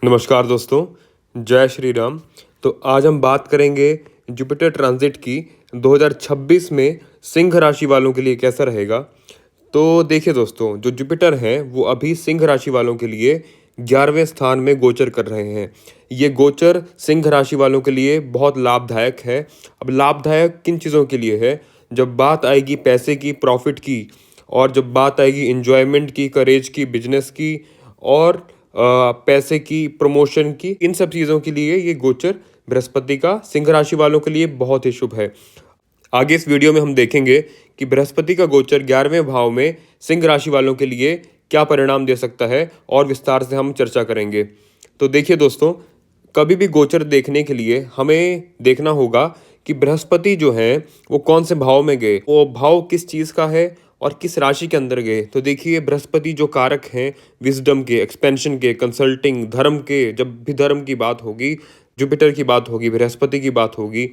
नमस्कार दोस्तों, जय श्री राम। तो आज हम बात करेंगे जुपिटर ट्रांजिट की 2026 में सिंह राशि वालों के लिए कैसा रहेगा। तो देखिए दोस्तों, जो जुपिटर हैं वो अभी सिंह राशि वालों के लिए 11वें स्थान में गोचर कर रहे हैं। ये गोचर सिंह राशि वालों के लिए बहुत लाभदायक है। अब लाभदायक किन चीज़ों के लिए है? जब बात आएगी पैसे की, प्रॉफिट की, और जब बात आएगी एंजॉयमेंट की, करेज की, बिजनेस की, और पैसे की, प्रमोशन की, इन सब चीज़ों के लिए ये गोचर बृहस्पति का सिंह राशि वालों के लिए बहुत ही शुभ है। आगे इस वीडियो में हम देखेंगे कि बृहस्पति का गोचर 11वें भाव में सिंह राशि वालों के लिए क्या परिणाम दे सकता है, और विस्तार से हम चर्चा करेंगे। तो देखिए दोस्तों, कभी भी गोचर देखने के लिए हमें देखना होगा कि बृहस्पति जो है वो कौन से भाव में गए, वो भाव किस चीज़ का है और किस राशि के अंदर गए। तो देखिए, बृहस्पति जो कारक हैं विजडम के, एक्सपेंशन के, कंसल्टिंग, धर्म के, जब भी धर्म की बात होगी जुपिटर की बात होगी, बृहस्पति की बात होगी,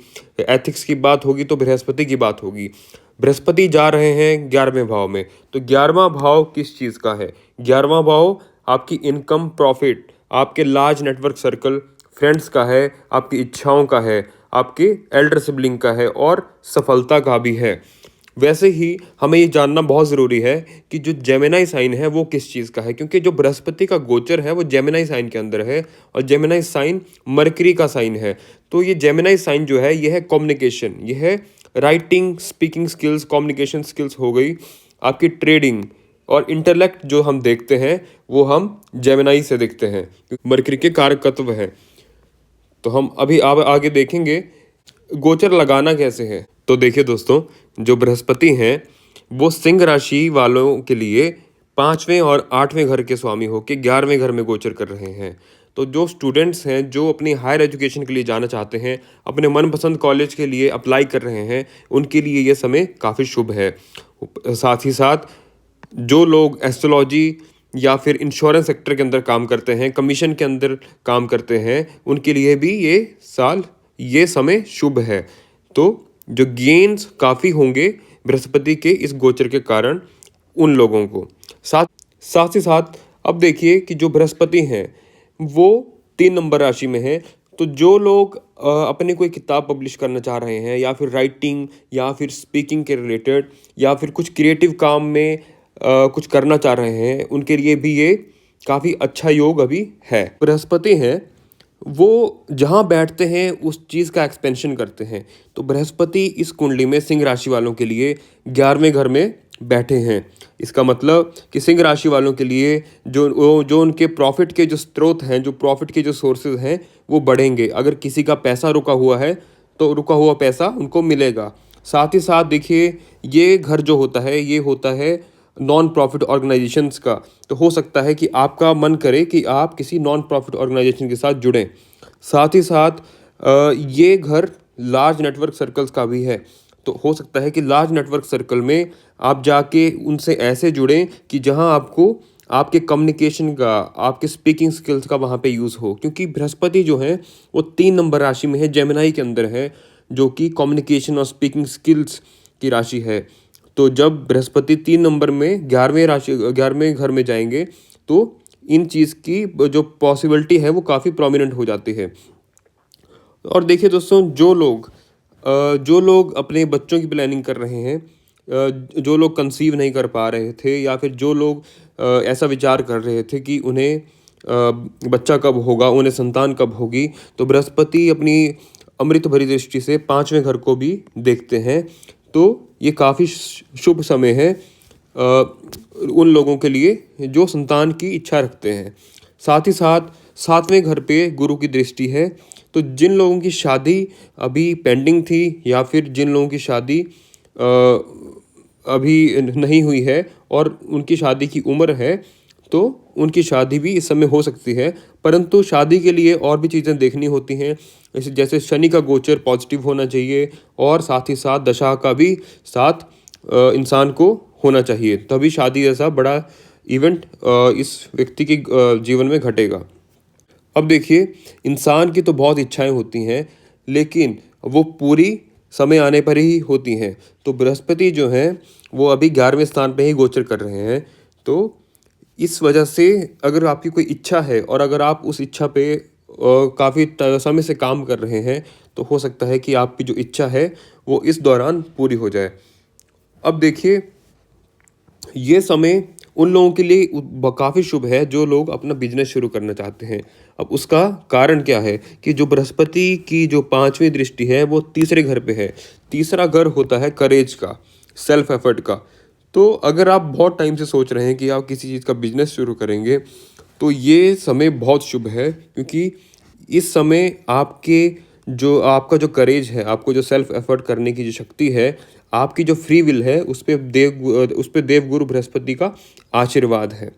एथिक्स की बात होगी तो बृहस्पति की बात होगी। बृहस्पति जा रहे हैं 11वें भाव में, तो 11वां भाव किस चीज़ का है? 11वां भाव आपकी इनकम, प्रॉफिट, आपके लार्ज नेटवर्क सर्कल, फ्रेंड्स का है, आपकी इच्छाओं का है, आपके एल्डर सिबलिंग का है, और सफलता का भी है। वैसे ही हमें ये जानना बहुत ज़रूरी है कि जो जेमिनी साइन है वो किस चीज़ का है, क्योंकि जो बृहस्पति का गोचर है वो जेमिनी साइन के अंदर है, और जेमिनी साइन मरकरी का साइन है। तो ये जेमिनी साइन जो है ये है कम्युनिकेशन, ये है writing, speaking skills, communication skills हो गई, आपकी ट्रेडिंग और इंटेलेक्ट जो हम देखते हैं वो हम जेमिनी से देखते हैं, मरकरी के कारक तत्व हैं। तो हम अभी आगे देखेंगे गोचर लगाना कैसे है। तो देखिए दोस्तों, जो बृहस्पति हैं वो सिंह राशि वालों के लिए 5वें और 8वें घर के स्वामी होकर 11वें घर में गोचर कर रहे हैं। तो जो स्टूडेंट्स हैं जो अपनी हायर एजुकेशन के लिए जाना चाहते हैं, अपने मनपसंद कॉलेज के लिए अप्लाई कर रहे हैं, उनके लिए ये समय काफ़ी शुभ है। साथ ही साथ जो लोग एस्ट्रोलॉजी या फिर इंश्योरेंस सेक्टर के अंदर काम करते हैं, कमीशन के अंदर काम करते हैं, उनके लिए भी ये समय शुभ है। तो जो गेन्स काफ़ी होंगे बृहस्पति के इस गोचर के कारण उन लोगों को। साथ साथ ही साथ अब देखिए कि जो बृहस्पति हैं वो 3 नंबर राशि में है। तो जो लोग अपनी कोई किताब पब्लिश करना चाह रहे हैं, या फिर राइटिंग, या फिर स्पीकिंग के रिलेटेड, या फिर कुछ क्रिएटिव काम में कुछ करना चाह रहे हैं, उनके लिए भी ये काफ़ी अच्छा योग अभी है। बृहस्पति हैं वो जहाँ बैठते हैं उस चीज़ का एक्सपेंशन करते हैं। तो बृहस्पति इस कुंडली में सिंह राशि वालों के लिए 11वें घर में बैठे हैं। इसका मतलब कि सिंह राशि वालों के लिए जो उनके प्रॉफिट के जो स्रोत हैं, जो प्रॉफिट के जो सोर्सेज हैं वो बढ़ेंगे। अगर किसी का पैसा रुका हुआ है तो रुका हुआ पैसा उनको मिलेगा। साथ ही साथ देखिए, ये घर जो होता है ये होता है नॉन प्रॉफिट ऑर्गेनाइजेशंस का। तो हो सकता है कि आपका मन करे कि आप किसी नॉन प्रॉफिट ऑर्गेनाइजेशन के साथ जुड़ें। साथ ही साथ ये घर लार्ज नेटवर्क सर्कल्स का भी है। तो हो सकता है कि लार्ज नेटवर्क सर्कल में आप जाके उनसे ऐसे जुड़ें कि जहां आपको आपके कम्युनिकेशन का, आपके स्पीकिंग स्किल्स का वहाँ पे यूज़ हो, क्योंकि बृहस्पति जो है वो 3 नंबर राशि में है, जेमिनी के अंदर है, जो कि कम्युनिकेशन और स्पीकिंग स्किल्स की राशि है। तो जब बृहस्पति 3 नंबर में 11वें घर में जाएंगे तो इन चीज़ की जो पॉसिबिलिटी है वो काफ़ी प्रोमिनेंट हो जाती है। और देखिए दोस्तों, जो लोग अपने बच्चों की प्लानिंग कर रहे हैं, जो लोग कंसीव नहीं कर पा रहे थे, या फिर जो लोग ऐसा विचार कर रहे थे कि उन्हें बच्चा कब होगा, उन्हें संतान कब होगी, तो बृहस्पति अपनी अमृत भरी दृष्टि से 5वें घर को भी देखते हैं। तो ये काफ़ी शुभ समय है उन लोगों के लिए जो संतान की इच्छा रखते हैं। साथ ही साथ 7वें घर पे गुरु की दृष्टि है। तो जिन लोगों की शादी अभी पेंडिंग थी, या फिर जिन लोगों की शादी अभी नहीं हुई है और उनकी शादी की उम्र है, तो उनकी शादी भी इस समय हो सकती है। परंतु शादी के लिए और भी चीज़ें देखनी होती हैं, जैसे शनि का गोचर पॉजिटिव होना चाहिए, और साथ ही साथ दशा का भी साथ इंसान को होना चाहिए, तभी शादी जैसा बड़ा इवेंट इस व्यक्ति के जीवन में घटेगा। अब देखिए, इंसान की तो बहुत इच्छाएं होती हैं, लेकिन वो पूरी समय आने पर ही होती हैं। तो बृहस्पति जो हैं वो अभी 11वें स्थान पे ही गोचर कर रहे हैं। तो इस वजह से अगर आपकी कोई इच्छा है और अगर आप उस इच्छा पे काफ़ी समय से काम कर रहे हैं, तो हो सकता है कि आपकी जो इच्छा है वो इस दौरान पूरी हो जाए। अब देखिए, ये समय उन लोगों के लिए काफ़ी शुभ है जो लोग अपना बिजनेस शुरू करना चाहते हैं। अब उसका कारण क्या है कि जो बृहस्पति की जो पांचवी दृष्टि है वो तीसरे घर पे है। तीसरा घर होता है करेज का, सेल्फ एफर्ट का। तो अगर आप बहुत टाइम से सोच रहे हैं कि आप किसी चीज़ का बिजनेस शुरू करेंगे, तो ये समय बहुत शुभ है, क्योंकि इस समय आपका जो करेज है, आपको जो सेल्फ एफर्ट करने की जो शक्ति है, आपकी जो फ्री विल है, उस पे देवगुरु बृहस्पति का आशीर्वाद है।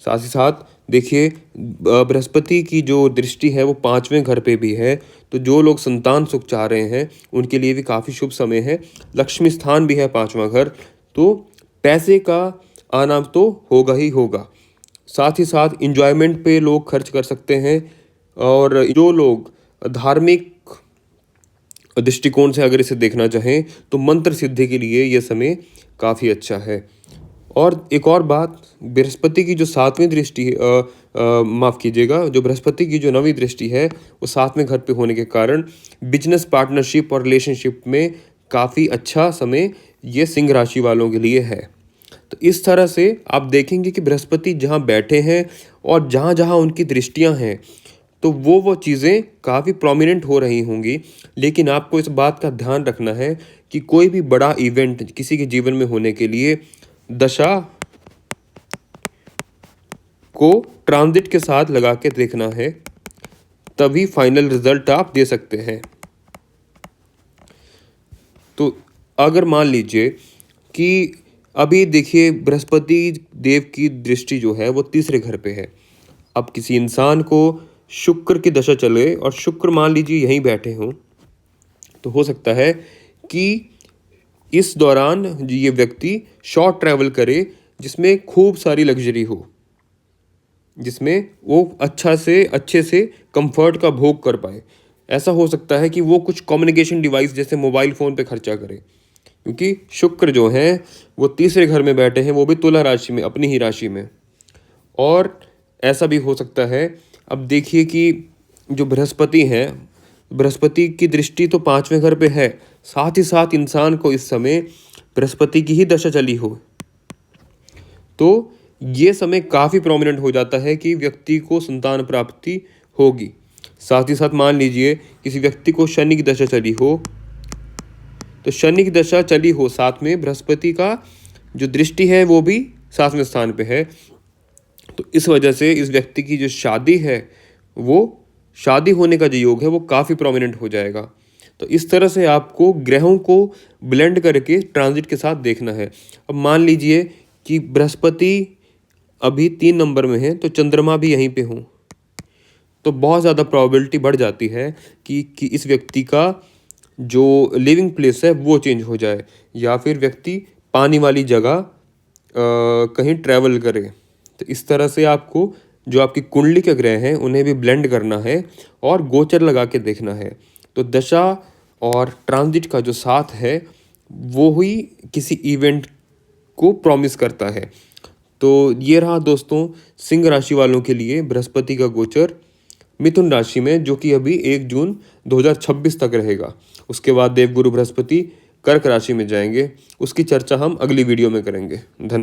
साथ ही साथ देखिए, बृहस्पति की जो दृष्टि है वो पांचवें घर पे भी है। तो जो लोग संतान सुख चाह रहे हैं उनके लिए भी काफ़ी शुभ समय है। लक्ष्मी स्थान भी है पांचवा घर, तो पैसे का आना तो होगा ही होगा। साथ ही साथ इंजॉयमेंट पे लोग खर्च कर सकते हैं। और जो लोग धार्मिक दृष्टिकोण से अगर इसे देखना चाहें, तो मंत्र सिद्धि के लिए यह समय काफ़ी अच्छा है। और एक और बात, बृहस्पति की जो सातवीं दृष्टि माफ़ कीजिएगा, जो बृहस्पति की जो नवीं दृष्टि है वो सातवें घर पे होने के कारण बिजनेस पार्टनरशिप और रिलेशनशिप में काफ़ी अच्छा समय ये सिंह राशि वालों के लिए है। तो इस तरह से आप देखेंगे कि बृहस्पति जहाँ बैठे हैं और जहाँ जहाँ उनकी दृष्टियाँ हैं, तो वो चीज़ें काफ़ी प्रोमिनेंट हो रही होंगी। लेकिन आपको इस बात का ध्यान रखना है कि कोई भी बड़ा इवेंट किसी के जीवन में होने के लिए दशा को ट्रांजिट के साथ लगा के देखना है, तभी फाइनल रिजल्ट आप दे सकते हैं। तो अगर मान लीजिए कि अभी देखिए, बृहस्पति देव की दृष्टि जो है वो तीसरे घर पे है। अब किसी इंसान को शुक्र की दशा चले और शुक्र मान लीजिए यहीं बैठे हों, तो हो सकता है कि इस दौरान ये व्यक्ति शॉर्ट ट्रैवल करे जिसमें खूब सारी लग्जरी हो, जिसमें वो अच्छे से कंफर्ट का भोग कर पाए। ऐसा हो सकता है कि वो कुछ कम्युनिकेशन डिवाइस जैसे मोबाइल फ़ोन पे खर्चा करे, क्योंकि शुक्र जो हैं वो तीसरे घर में बैठे हैं, वो भी तुला राशि में, अपनी ही राशि में। और ऐसा भी हो सकता है, अब देखिए कि जो बृहस्पति हैं, बृहस्पति की दृष्टि तो पांचवें घर पे है, साथ ही साथ इंसान को इस समय बृहस्पति की ही दशा चली हो, तो ये समय काफ़ी प्रोमिनेंट हो जाता है कि व्यक्ति को संतान प्राप्ति होगी। साथ ही साथ मान लीजिए किसी व्यक्ति को शनि की दशा चली हो, तो शनि की दशा चली हो, साथ में बृहस्पति का जो दृष्टि है वो भी सातवें स्थान पे है, तो इस वजह से इस व्यक्ति की जो शादी है, वो शादी होने का जो योग है वो काफ़ी प्रोमिनेंट हो जाएगा। तो इस तरह से आपको ग्रहों को ब्लेंड करके ट्रांजिट के साथ देखना है। अब मान लीजिए कि बृहस्पति अभी 3 नंबर में है, तो चंद्रमा भी यहीं पे हों, तो बहुत ज़्यादा प्रोबेबिलिटी बढ़ जाती है कि इस व्यक्ति का जो लिविंग प्लेस है वो चेंज हो जाए, या फिर व्यक्ति पानी वाली जगह कहीं ट्रैवल करे। तो इस तरह से आपको जो आपकी कुंडली के ग्रह हैं उन्हें भी ब्लेंड करना है और गोचर लगा के देखना है। तो दशा और ट्रांजिट का जो साथ है वो ही किसी इवेंट को प्रॉमिस करता है। तो ये रहा दोस्तों सिंह राशि वालों के लिए बृहस्पति का गोचर मिथुन राशि में, जो कि अभी 1 जून 2026 तक रहेगा। उसके बाद देवगुरु बृहस्पति कर्क राशि में जाएंगे। उसकी चर्चा हम अगली वीडियो में करेंगे। धन्यवाद।